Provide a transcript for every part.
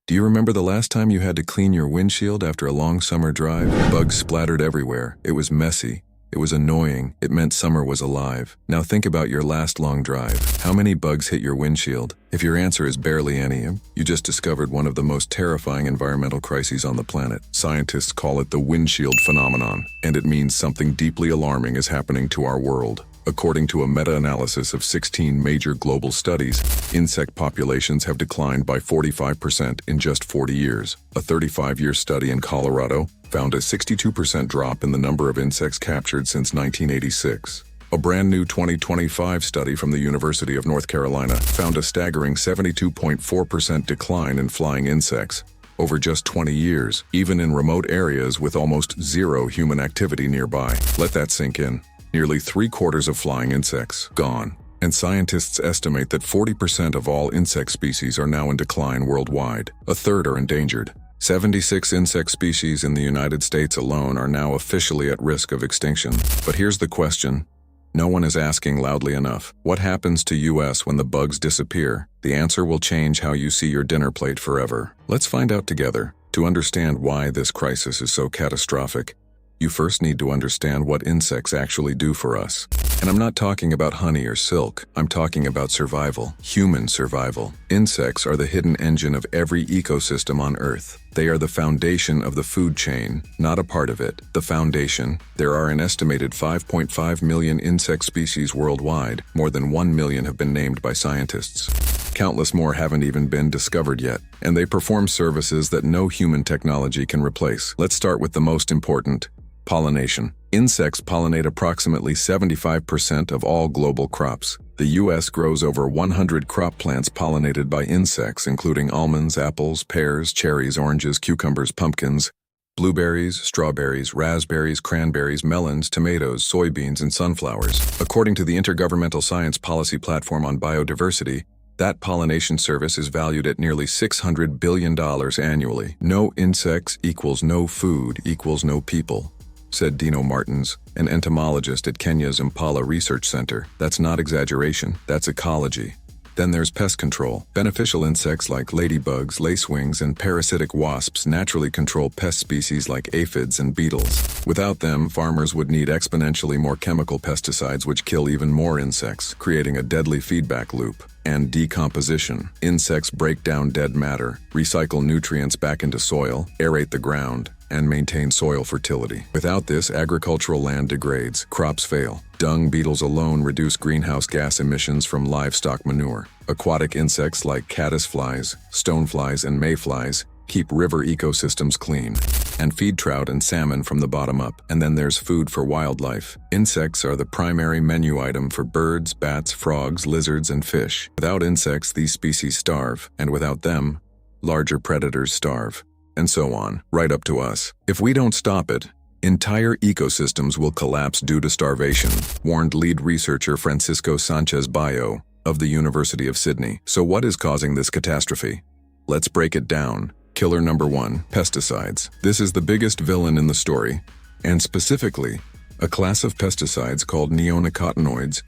Do you remember the last time you had to clean your windshield after a long summer drive? Bugs splattered everywhere. It was messy. It was annoying. It meant summer was alive. Now think about your last long drive. How many bugs hit your windshield? If your answer is barely any, you just discovered one of the most terrifying environmental crises on the planet. Scientists call it the Windshield Phenomenon, and it means something deeply alarming is happening to our world. According to a meta-analysis of 16 major global studies, insect populations have declined by 45% in just 40 years. A 35-year study in Colorado found a 62% drop in the number of insects captured since 1986. A brand new 2025 study from the University of North Carolina found a staggering 72.4% decline in flying insects over just 20 years, even in remote areas with almost zero human activity nearby. Let that sink in. Nearly 3/4 of flying insects gone, and scientists estimate that 40% of all insect species are now in decline worldwide. A third are endangered. 76 insect species in the United States alone are now officially at risk of extinction. But here's the question no one is asking loudly enough. What happens to us when the bugs disappear? The answer will change how you see your dinner plate forever. Let's find out together. To understand why this crisis is so catastrophic, you first need to understand what insects actually do for us. And I'm not talking about honey or silk. I'm talking about survival, human survival. Insects are the hidden engine of every ecosystem on Earth. They are the foundation of the food chain, not a part of it. The foundation. There are an estimated 5.5 million insect species worldwide. More than 1 million have been named by scientists. Countless more haven't even been discovered yet, and they perform services that no human technology can replace. Let's start with the most important. Pollination. Insects pollinate approximately 75% of all global crops. The U.S. grows over 100 crop plants pollinated by insects, including almonds, apples, pears, cherries, oranges, cucumbers, pumpkins, blueberries, strawberries, raspberries, cranberries, melons, tomatoes, soybeans, and sunflowers. According to the Intergovernmental Science Policy Platform on Biodiversity, that pollination service is valued at nearly $600 billion annually. No insects equals no food equals no people, said Dino Martins, an entomologist at Kenya's Impala Research Center. That's not exaggeration, that's ecology. Then there's pest control. Beneficial insects like ladybugs, lacewings, and parasitic wasps naturally control pest species like aphids and beetles. Without them, farmers would need exponentially more chemical pesticides which kill even more insects, creating a deadly feedback loop. And decomposition. Insects break down dead matter, recycle nutrients back into soil, aerate the ground, and maintain soil fertility. Without this, agricultural land degrades, crops fail. Dung beetles alone reduce greenhouse gas emissions from livestock manure. Aquatic insects like caddisflies, stoneflies, and mayflies keep river ecosystems clean and feed trout and salmon from the bottom up. And then there's food for wildlife. Insects are the primary menu item for birds, bats, frogs, lizards, and fish. Without insects, these species starve, and without them, larger predators starve. And so on, right up to us. If we don't stop it, entire ecosystems will collapse due to starvation, warned lead researcher Francisco Sanchez Bayo of the University of Sydney. So what is causing this catastrophe? Let's break it down. Killer number 1, pesticides. This is the biggest villain in the story, and specifically, a class of pesticides called neonicotinoids,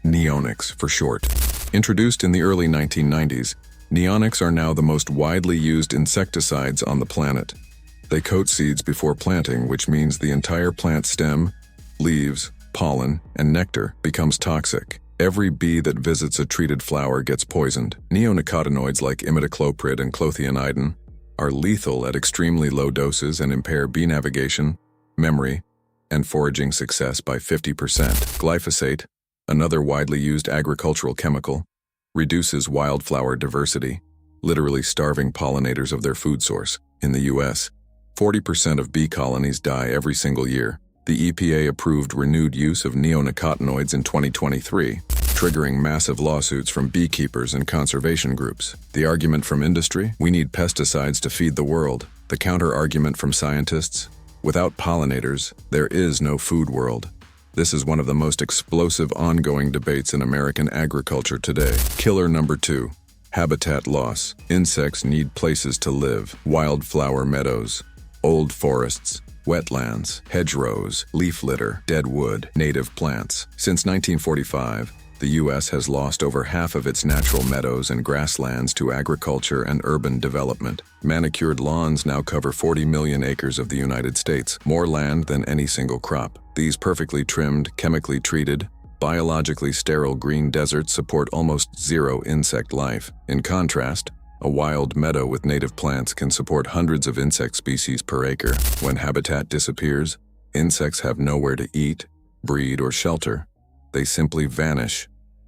neonics for short. Introduced in the early 1990s, neonics are now the most widely used insecticides on the planet. They coat seeds before planting, which means the entire plant stem, leaves, pollen, and nectar becomes toxic. Every bee that visits a treated flower gets poisoned. Neonicotinoids like imidacloprid and clothianidin are lethal at extremely low doses and impair bee navigation, memory, and foraging success by 50%. Glyphosate, another widely used agricultural chemical, reduces wildflower diversity, literally starving pollinators of their food source. In the U.S., 40% of bee colonies die every single year. The EPA approved renewed use of neonicotinoids in 2023, triggering massive lawsuits from beekeepers and conservation groups. The argument from industry: we need pesticides to feed the world. The counter-argument from scientists: without pollinators, there is no food world. This is one of the most explosive ongoing debates in American agriculture today. Killer number 2, habitat loss. Insects need places to live. Wildflower meadows, old forests, wetlands, hedgerows, leaf litter, dead wood, native plants. Since 1945, The U.S. has lost over half of its natural meadows and grasslands to agriculture and urban development. Manicured lawns now cover 40 million acres of the United States, more land than any single crop. These perfectly trimmed, chemically treated, biologically sterile green deserts support almost zero insect life. In contrast, a wild meadow with native plants can support hundreds of insect species per acre. When habitat disappears, insects have nowhere to eat, breed, or shelter. They simply vanish,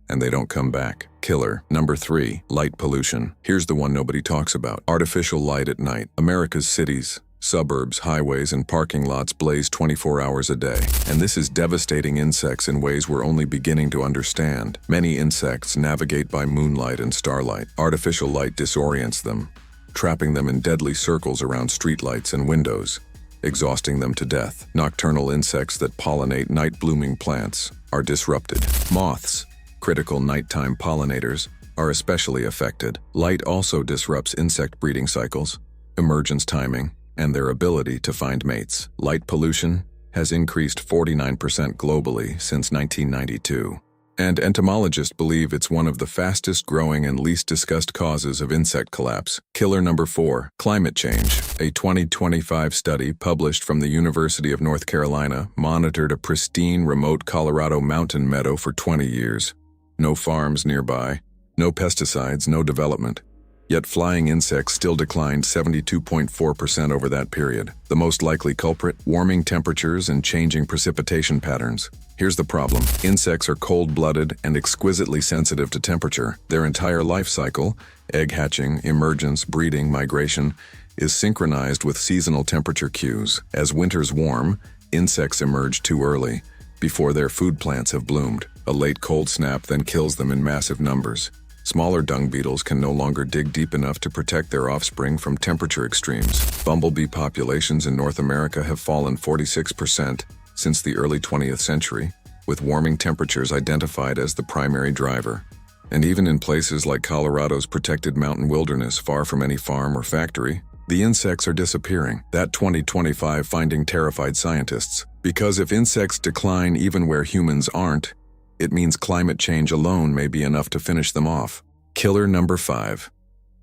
and they don't come back. Killer. Number 3, light pollution. Here's the one nobody talks about. Artificial light at night. America's cities, suburbs, highways, and parking lots blaze 24 hours a day. And this is devastating insects in ways we're only beginning to understand. Many insects navigate by moonlight and starlight. Artificial light disorients them, trapping them in deadly circles around streetlights and windows, exhausting them to death. Nocturnal insects that pollinate night-blooming plants are disrupted. Moths, critical nighttime pollinators, are especially affected. Light also disrupts insect breeding cycles, emergence timing, and their ability to find mates. Light pollution has increased 49% globally since 1992. And entomologists believe it's one of the fastest growing and least discussed causes of insect collapse. Killer number 4, climate change. A 2025 study published from the University of North Carolina monitored a pristine remote Colorado mountain meadow for 20 years. No farms nearby, no pesticides, no development. Yet flying insects still declined 72.4% over that period. The most likely culprit? Warming temperatures and changing precipitation patterns. Here's the problem. Insects are cold-blooded and exquisitely sensitive to temperature. Their entire life cycle, egg hatching, emergence, breeding, migration, is synchronized with seasonal temperature cues. As winters warm, insects emerge too early, before their food plants have bloomed. A late cold snap then kills them in massive numbers. Smaller dung beetles can no longer dig deep enough to protect their offspring from temperature extremes. Bumblebee populations in North America have fallen 46% since the early 20th century, with warming temperatures identified as the primary driver. And even in places like Colorado's protected mountain wilderness far from any farm or factory, the insects are disappearing. That 2025 finding terrified scientists. Because if insects decline even where humans aren't, it means climate change alone may be enough to finish them off. Killer number 5.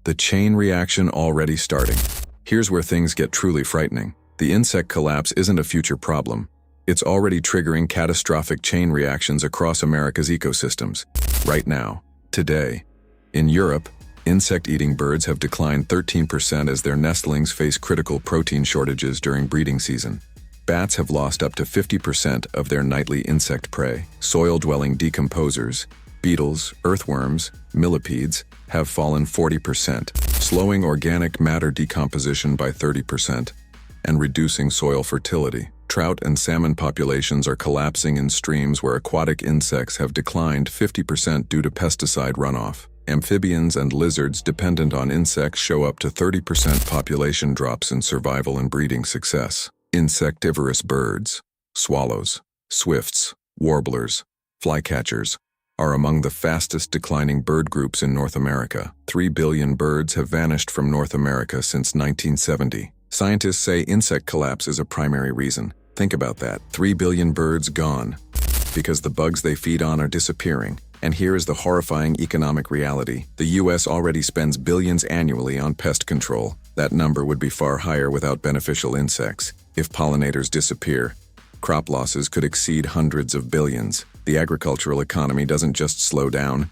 The chain reaction already starting. Here's where things get truly frightening. The insect collapse isn't a future problem. It's already triggering catastrophic chain reactions across America's ecosystems. Right now, today. In Europe, insect-eating birds have declined 13% as their nestlings face critical protein shortages during breeding season. Bats have lost up to 50% of their nightly insect prey. Soil-dwelling decomposers, beetles, earthworms, millipedes, have fallen 40%, slowing organic matter decomposition by 30% and reducing soil fertility. Trout and salmon populations are collapsing in streams where aquatic insects have declined 50% due to pesticide runoff. Amphibians and lizards dependent on insects show up to 30% population drops in survival and breeding success. Insectivorous birds, swallows, swifts, warblers, flycatchers, are among the fastest declining bird groups in North America. 3 billion birds have vanished from North America since 1970. Scientists say insect collapse is a primary reason. Think about that. 3 billion birds gone because the bugs they feed on are disappearing. And here is the horrifying economic reality. The U.S. already spends billions annually on pest control. That number would be far higher without beneficial insects. If pollinators disappear, crop losses could exceed hundreds of billions. The agricultural economy doesn't just slow down,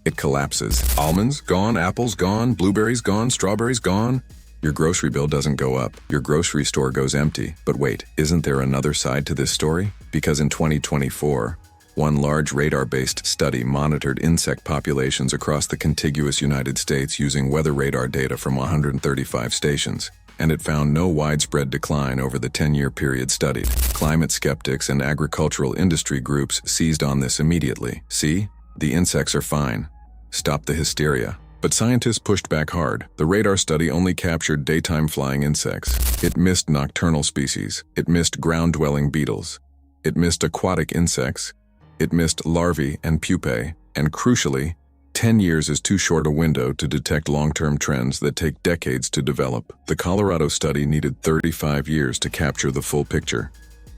it collapses. Almonds gone, apples gone, blueberries gone, strawberries gone. Your grocery bill doesn't go up. Your grocery store goes empty. But wait, isn't there another side to this story? Because in 2024, one large radar-based study monitored insect populations across the contiguous United States using weather radar data from 135 stations, and it found no widespread decline over the 10-year period studied. Climate skeptics and agricultural industry groups seized on this immediately. See? The insects are fine. Stop the hysteria. But scientists pushed back hard. The radar study only captured daytime flying insects. It missed nocturnal species. It missed ground-dwelling beetles. It missed aquatic insects. It missed larvae and pupae. And crucially, 10 years is too short a window to detect long-term trends that take decades to develop. The Colorado study needed 35 years to capture the full picture.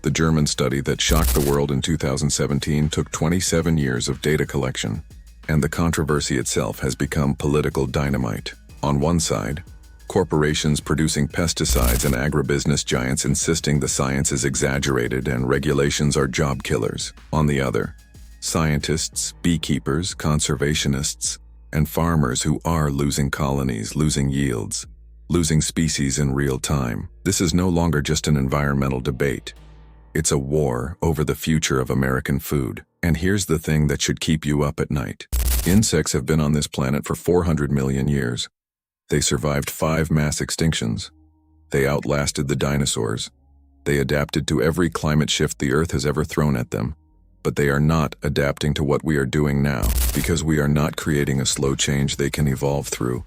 The German study that shocked the world in 2017 took 27 years of data collection, and the controversy itself has become political dynamite. On one side, corporations producing pesticides and agribusiness giants insisting the science is exaggerated and regulations are job killers. On the other, scientists, beekeepers, conservationists, and farmers who are losing colonies, losing yields, losing species in real time. This is no longer just an environmental debate. It's a war over the future of American food. And here's the thing that should keep you up at night. Insects have been on this planet for 400 million years. They survived 5 mass extinctions. They outlasted the dinosaurs. They adapted to every climate shift the Earth has ever thrown at them. But they are not adapting to what we are doing now, because we are not creating a slow change they can evolve through.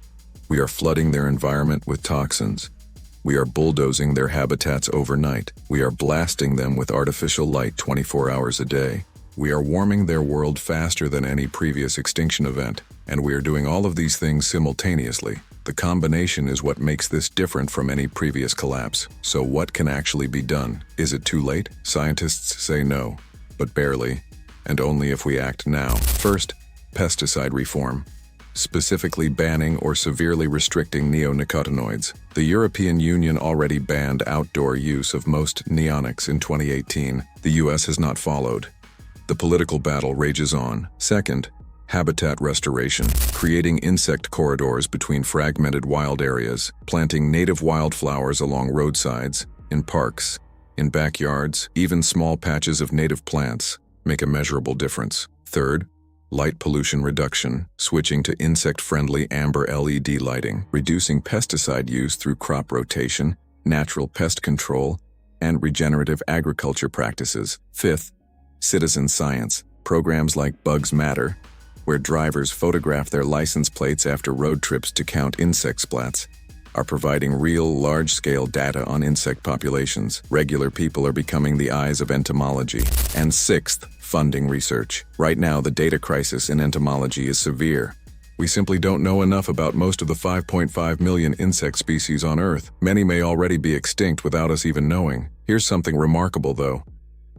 We are flooding their environment with toxins. We are bulldozing their habitats overnight. We are blasting them with artificial light 24 hours a day. We are warming their world faster than any previous extinction event, and we are doing all of these things simultaneously. The combination is what makes this different from any previous collapse. So what can actually be done? Is it too late? Scientists say no, but barely, and only if we act now. First, pesticide reform. Specifically banning or severely restricting neonicotinoids. The European Union already banned outdoor use of most neonics in 2018. The US has not followed. The political battle rages on. Second, habitat restoration. Creating insect corridors between fragmented wild areas, planting native wildflowers along roadsides, in parks, in backyards, even small patches of native plants make a measurable difference. Third, light pollution reduction, switching to insect-friendly amber LED lighting, reducing pesticide use through crop rotation, natural pest control, and regenerative agriculture practices. Fifth, citizen science, programs like Bugs Matter, where drivers photograph their license plates after road trips to count insect splats, are providing real, large-scale data on insect populations. Regular people are becoming the eyes of entomology. And sixth, funding research. Right now, the data crisis in entomology is severe. We simply don't know enough about most of the 5.5 million insect species on Earth. Many may already be extinct without us even knowing. Here's something remarkable, though,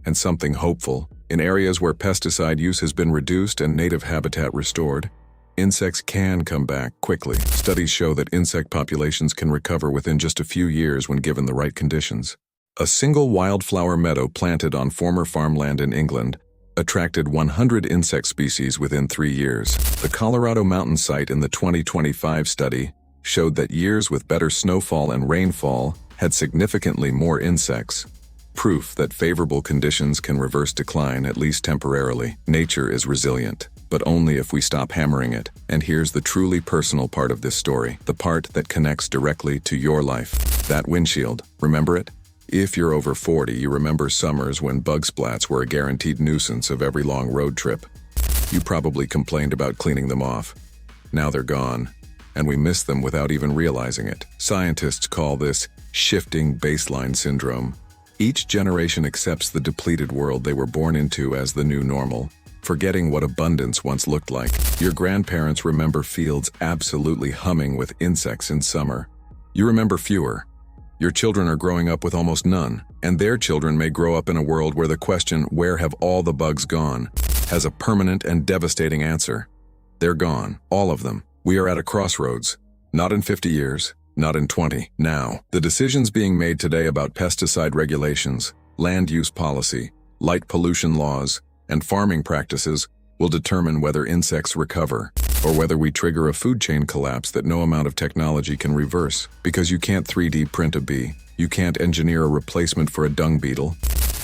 and something hopeful. In areas where pesticide use has been reduced and native habitat restored, insects can come back quickly. Studies show that insect populations can recover within just a few years when given the right conditions. A single wildflower meadow planted on former farmland in England attracted 100 insect species within 3 years. The Colorado mountain site in the 2025 study showed that years with better snowfall and rainfall had significantly more insects. Proof that favorable conditions can reverse decline, at least temporarily. Nature is resilient, but only if we stop hammering it. And here's the truly personal part of this story, the part that connects directly to your life. That windshield, remember it? If you're over 40, you remember summers when bug splats were a guaranteed nuisance of every long road trip. You probably complained about cleaning them off. Now they're gone, and we miss them without even realizing it. Scientists call this shifting baseline syndrome. Each generation accepts the depleted world they were born into as the new normal, forgetting what abundance once looked like. Your grandparents remember fields absolutely humming with insects in summer. You remember fewer. Your children are growing up with almost none, and their children may grow up in a world where the question, "Where have all the bugs gone?" has a permanent and devastating answer. They're gone, all of them. We are at a crossroads. Not in 50 years, not in 20. Now, the decisions being made today about pesticide regulations, land use policy, light pollution laws, and farming practices will determine whether insects recover, or whether we trigger a food chain collapse that no amount of technology can reverse. Because you can't 3D print a bee, you can't engineer a replacement for a dung beetle,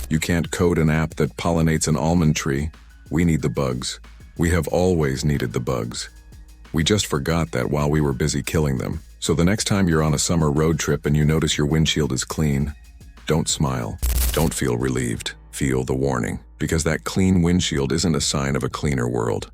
you can't code an app that pollinates an almond tree. We need the bugs. We have always needed the bugs. We just forgot that while we were busy killing them. So the next time you're on a summer road trip and you notice your windshield is clean, don't smile. Don't feel relieved. Feel the warning. Because that clean windshield isn't a sign of a cleaner world.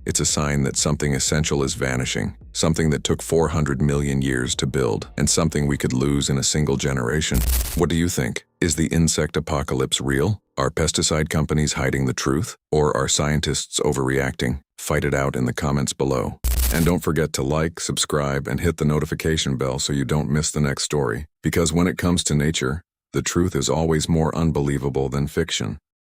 It's a sign that something essential is vanishing, something that took 400 million years to build, and something we could lose in a single generation. What do you think? Is the insect apocalypse real? Are pesticide companies hiding the truth? Or are scientists overreacting? Fight it out in the comments below. And don't forget to like, subscribe, and hit the notification bell so you don't miss the next story. Because when it comes to nature, The truth is always more unbelievable than fiction.